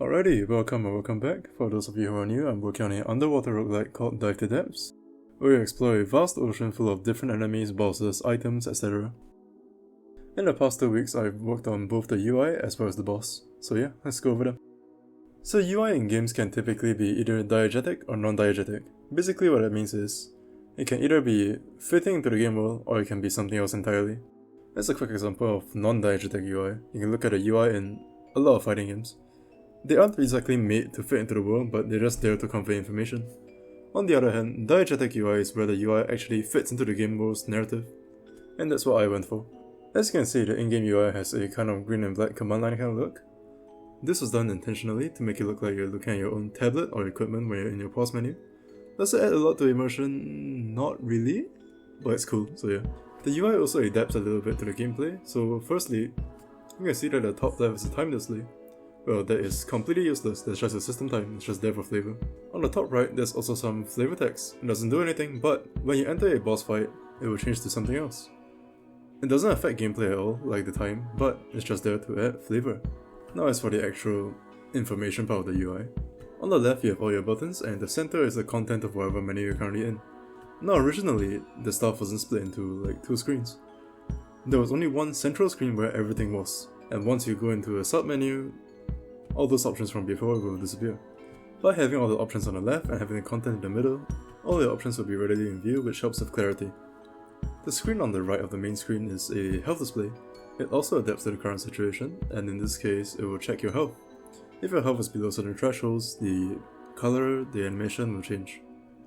Alrighty, welcome or welcome back. For those of you who are new, I'm working on an underwater roguelike called Dive to Depths, where you explore a vast ocean full of different enemies, bosses, items, etc. In the past 2 weeks, I've worked on both the UI as well as the boss, so yeah, let's go over them. So UI in games can typically be either diegetic or non-diegetic. Basically what that means is, it can either be fitting into the game world or it can be something else entirely. As a quick example of non-diegetic UI, you can look at the UI in a lot of fighting games. They aren't exactly made to fit into the world, but they're just there to convey information. On the other hand, diegetic UI is where the UI actually fits into the game world's narrative, and that's what I went for. As you can see, the in-game UI has a kind of green and black command line kind of look. This was done intentionally to make it look like you're looking at your own tablet or equipment when you're in your pause menu. Does it add a lot to immersion? Not really, but it's cool, so yeah. The UI also adapts a little bit to the gameplay, so firstly, you can see that the top left is a time display. Well, that is completely useless, that's just a system time, it's just there for flavor. On the top right, there's also some flavor text. It doesn't do anything, but when you enter a boss fight, it will change to something else. It doesn't affect gameplay at all, like the time, but it's just there to add flavor. Now as for the actual information part of the UI. On the left you have all your buttons, and the center is the content of whatever menu you're currently in. Now originally, the stuff wasn't split into like 2 screens. There was only one central screen where everything was, and once you go into a sub-menu, all those options from before will disappear. By having all the options on the left and having the content in the middle, all the options will be readily in view, which helps with clarity. The screen on the right of the main screen is a health display. It also adapts to the current situation, and in this case, it will check your health. If your health is below certain thresholds, the color, the animation will change.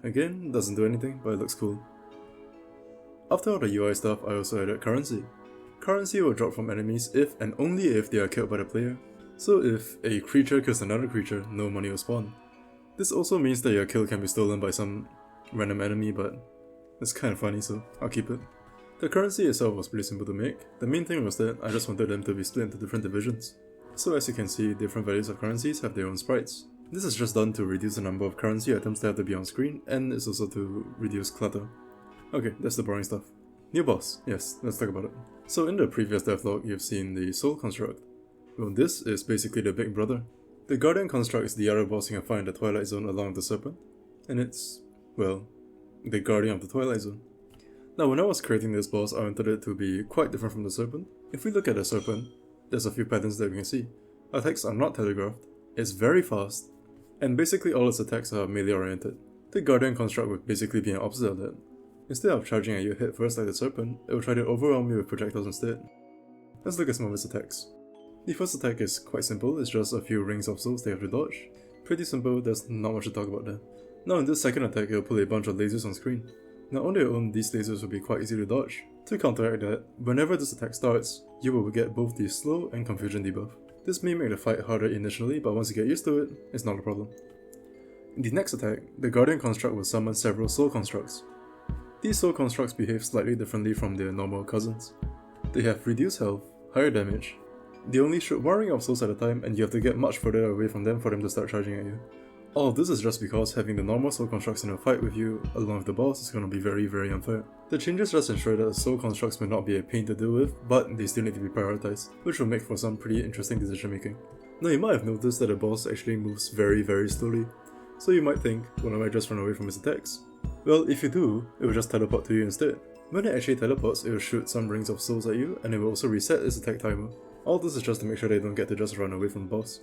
Again, doesn't do anything, but it looks cool. After all the UI stuff, I also added currency. Currency will drop from enemies if and only if they are killed by the player. So if a creature kills another creature, no money will spawn. This also means that your kill can be stolen by some random enemy, but it's kind of funny, so I'll keep it. The currency itself was pretty simple to make. The main thing was that I just wanted them to be split into different divisions. So as you can see, different values of currencies have their own sprites. This is just done to reduce the number of currency items that have to be on screen, and it's also to reduce clutter. Okay, that's the boring stuff. New boss, yes, let's talk about it. So in the previous devlog, you've seen the soul construct. Well, this is basically the big brother. The guardian construct is the other boss you can find in the Twilight Zone along with the serpent, and it's, well, the guardian of the Twilight Zone. Now when I was creating this boss, I wanted it to be quite different from the serpent. If we look at the serpent, there's a few patterns that we can see. Attacks are not telegraphed, it's very fast, and basically all its attacks are melee oriented. The guardian construct would basically be an opposite of that. Instead of charging at you head first like the serpent, it will try to overwhelm you with projectiles instead. Let's look at some of its attacks. The first attack is quite simple, it's just a few rings of souls they have to dodge. Pretty simple, there's not much to talk about there. Now in this second attack, it will pull a bunch of lasers on screen. Now on their own, these lasers will be quite easy to dodge. To counteract that, whenever this attack starts, you will get both the slow and confusion debuff. This may make the fight harder initially, but once you get used to it, it's not a problem. In the next attack, the Guardian construct will summon several soul constructs. These soul constructs behave slightly differently from their normal cousins. They have reduced health, higher damage. They only shoot one ring of souls at a time, and you have to get much further away from them for them to start charging at you. All of this is just because having the normal soul constructs in a fight with you along with the boss is going to be very unfair. The changes just ensure that the soul constructs may not be a pain to deal with, but they still need to be prioritized, which will make for some pretty interesting decision making. Now you might have noticed that the boss actually moves very slowly, so you might think, well, I might just run away from his attacks. Well, if you do, it will just teleport to you instead. When it actually teleports, it will shoot some rings of souls at you, and it will also reset its attack timer. All this is just to make sure they don't get to just run away from the boss.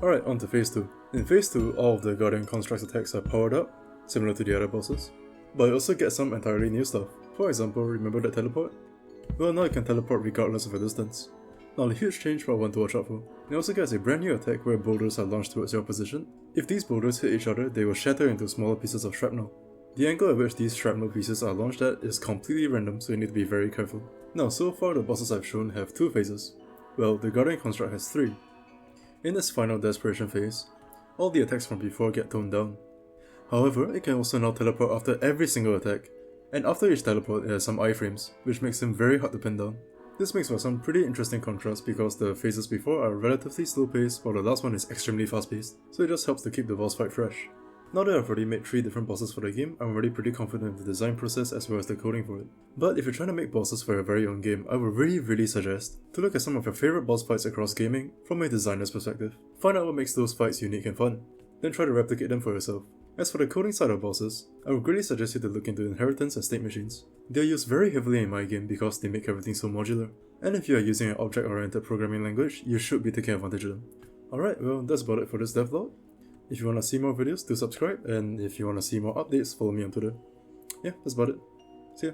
Alright, on to phase 2. In phase 2, all of the Guardian Construct's attacks are powered up, similar to the other bosses. But you also get some entirely new stuff. For example, remember that teleport? Well, now you can teleport regardless of a distance. Now a huge change for one to watch out for. It also gets a brand new attack where boulders are launched towards your position. If these boulders hit each other, they will shatter into smaller pieces of shrapnel. The angle at which these shrapnel pieces are launched at is completely random, so you need to be very careful. Now, so far the bosses I've shown have 2 phases. Well, the Guardian Construct has 3. In this final desperation phase, all the attacks from before get toned down. However, it can also now teleport after every single attack, and after each teleport it has some iframes, which makes him very hard to pin down. This makes for some pretty interesting contrast because the phases before are relatively slow paced while the last one is extremely fast paced, so it just helps to keep the boss fight fresh. Now that I've already made 3 different bosses for the game, I'm already pretty confident in the design process as well as the coding for it. But if you're trying to make bosses for your very own game, I would really suggest to look at some of your favorite boss fights across gaming from a designer's perspective. Find out what makes those fights unique and fun, then try to replicate them for yourself. As for the coding side of bosses, I would greatly suggest you to look into inheritance and state machines. They are used very heavily in my game because they make everything so modular. And if you are using an object-oriented programming language, you should be taking advantage of them. Alright, well that's about it for this devlog. If you want to see more videos, do subscribe, and if you want to see more updates, follow me on Twitter. Yeah, that's about it. See ya.